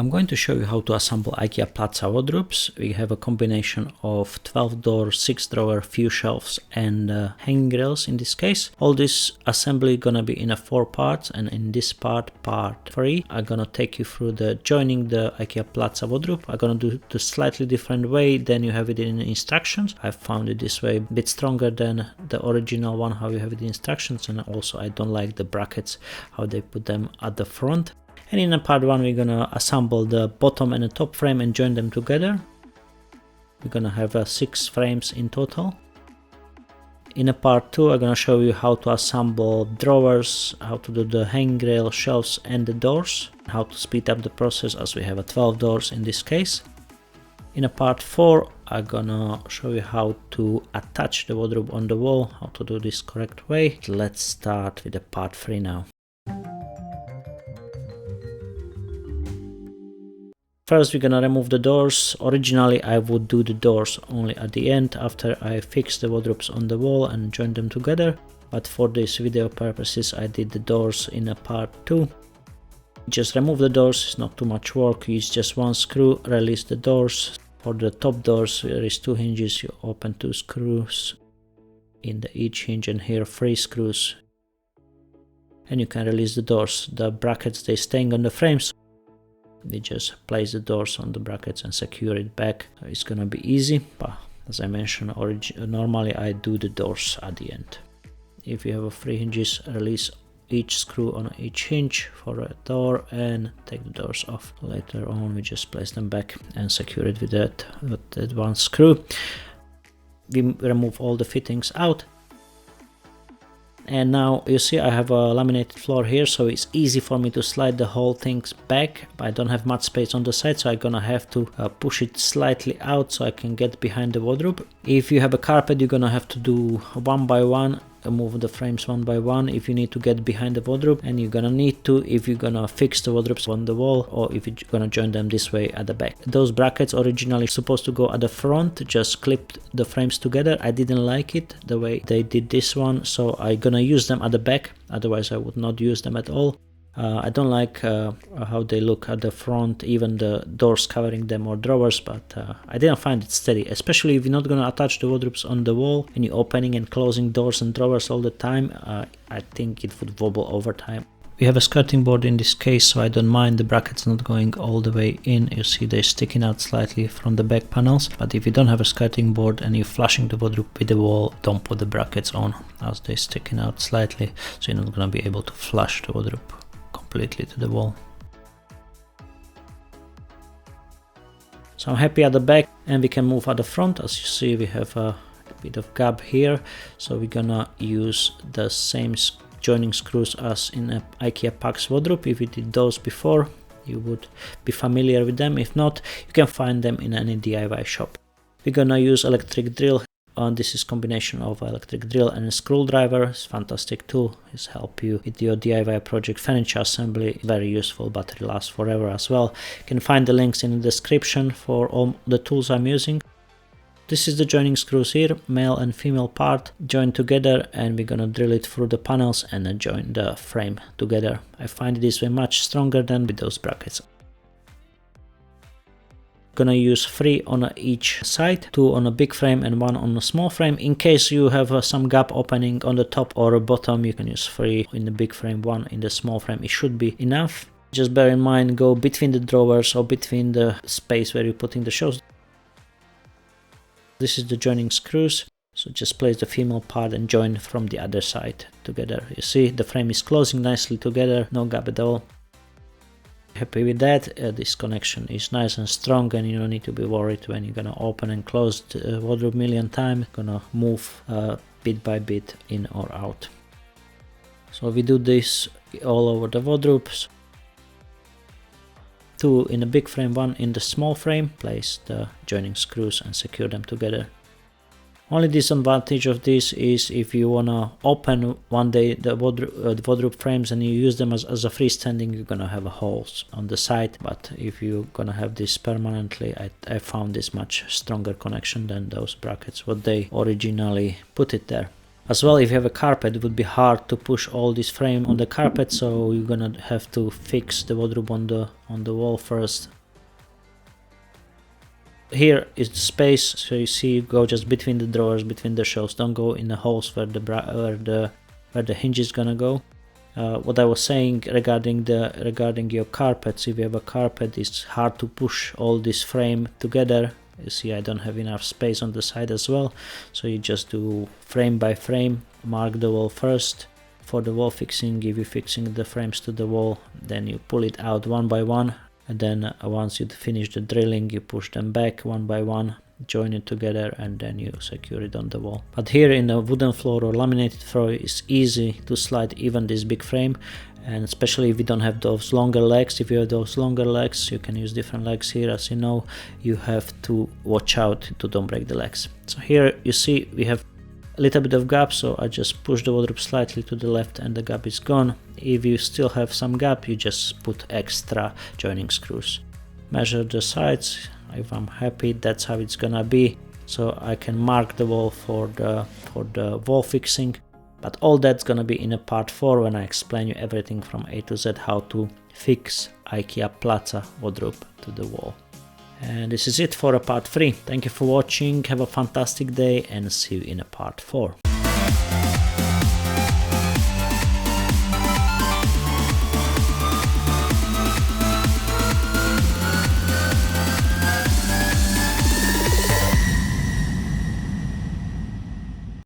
I'm going to show you how to assemble Ikea PLATSA wardrobes. We have a combination of 12 door, 6 drawer, few shelves and hanging rails in this case. All this assembly gonna be in 4 parts, and in this part 3, I'm gonna take you through the joining the Ikea PLATSA wardrobe. I'm gonna do it a slightly different way than you have it in the instructions. I found it this way a bit stronger than the original one, how you have it in instructions, and also I don't like the brackets, how they put them at the front. And in part 1 we're gonna assemble the bottom and the top frame and join them together. We're gonna have 6 frames in total. In part 2 I'm gonna show you how to assemble drawers, how to do the hanging rail, shelves and the doors, how to speed up the process as we have 12 doors in this case. In part 4 I'm gonna show you how to attach the wardrobe on the wall, how to do this correct way. Let's start with the part 3 now. First we're gonna remove the doors. Originally I would do the doors only at the end after I fix the wardrobes on the wall and join them together, but for this video purposes I did the doors in part 2. Just remove the doors, it's not too much work, use just one screw, release the doors. For the top doors there is 2 hinges, you open 2 screws in each hinge and here 3 screws. And you can release the doors. The brackets, they staying on the frames. We just place the doors on the brackets and secure it back. It's gonna be easy, but as I mentioned, normally I do the doors at the end. If you have 3 hinges, release each screw on each hinge for a door and take the doors off. Later on we just place them back and secure it with that one screw. We remove all the fittings out. And now you see I have a laminated floor here, so it's easy for me to slide the whole things back. I don't have much space on the side, so I'm gonna have to push it slightly out so I can get behind the wardrobe. If you have a carpet, you're gonna have to do one by one, move the frames one by one if you need to get behind the wardrobe, and you're gonna need to if you're gonna fix the wardrobes on the wall or if you're gonna join them this way at the back. Those brackets originally supposed to go at the front, just clipped the frames together. I didn't like it the way they did this one, so I'm gonna use them at the back, otherwise I would not use them at all. I don't like how they look at the front, even the doors covering them or drawers, but I didn't find it steady, especially if you're not going to attach the wardrobes on the wall and you're opening and closing doors and drawers all the time. I think it would wobble over time. We have a skirting board in this case, so I don't mind the brackets not going all the way in. You see they're sticking out slightly from the back panels, but if you don't have a skirting board and you're flushing the wardrobe with the wall, don't put the brackets on as they're sticking out slightly, so you're not going to be able to flush the wardrobe completely to the wall. So I'm happy at the back, and we can move at the front. As you see, we have a bit of gap here, so we're gonna use the same joining screws as in a Ikea Pax wardrobe. If you did those before, you would be familiar with them. If not, you can find them in any DIY shop. We're gonna use electric drill. This is combination of electric drill and a screwdriver. It's a fantastic tool. It's help you with your DIY project furniture assembly. Very useful, battery lasts forever as well. You can find the links in the description for all the tools I'm using. This is the joining screws here, male and female part joined together, and we're gonna drill it through the panels and then join the frame together. I find it this way much stronger than with those brackets. Gonna use 3 on each side, 2 on a big frame and 1 on a small frame. In case you have some gap opening on the top or bottom, you can use 3 in the big frame, 1 in the small frame. It should be enough. Just bear in mind, go between the drawers or between the space where you're putting the shelves. This is the joining screws, so just place the female part and join from the other side together. You see the frame is closing nicely together, no gap at all. Happy with that. This connection is nice and strong, and you don't need to be worried when you're gonna open and close the wardrobe million times. Gonna move bit by bit in or out. So we do this all over the wardrobes. 2 in the big frame, 1 in the small frame. Place the joining screws and secure them together. Only disadvantage of this is if you wanna open one day the wardrobe frames and you use them as a freestanding, you're gonna have holes on the side. But if you're gonna have this permanently, I found this much stronger connection than those brackets what they originally put it there. As well, if you have a carpet, it would be hard to push all this frame on the carpet, so you're gonna have to fix the wardrobe on the wall first. Here is the space, so you see, you go just between the drawers, between the shelves. Don't go in the holes where the hinge is gonna go. What I was saying regarding your carpets, if you have a carpet, it's hard to push all this frame together. You see, I don't have enough space on the side as well, so you just do frame by frame. Mark the wall first for the wall fixing. If you're fixing the frames to the wall, then you pull it out one by one, and then once you finish the drilling, you push them back one by one, join it together, and then you secure it on the wall. But here in a wooden floor or laminated floor, it's easy to slide even this big frame, and especially if you don't have those longer legs. If you have those longer legs, you can use different legs here. As you know, you have to watch out to don't break the legs. So here you see we have a little bit of gap, so I just push the wardrobe slightly to the left and the gap is gone. If you still have some gap, you just put extra joining screws. Measure the sides. If I'm happy, that's how it's gonna be, so I can mark the wall for the wall fixing. But all that's gonna be in a part 4 when I explain you everything from A to Z, how to fix Ikea PLATSA wardrobe to the wall. And this is it for a part 3. Thank you for watching, have a fantastic day, and see you in a part 4.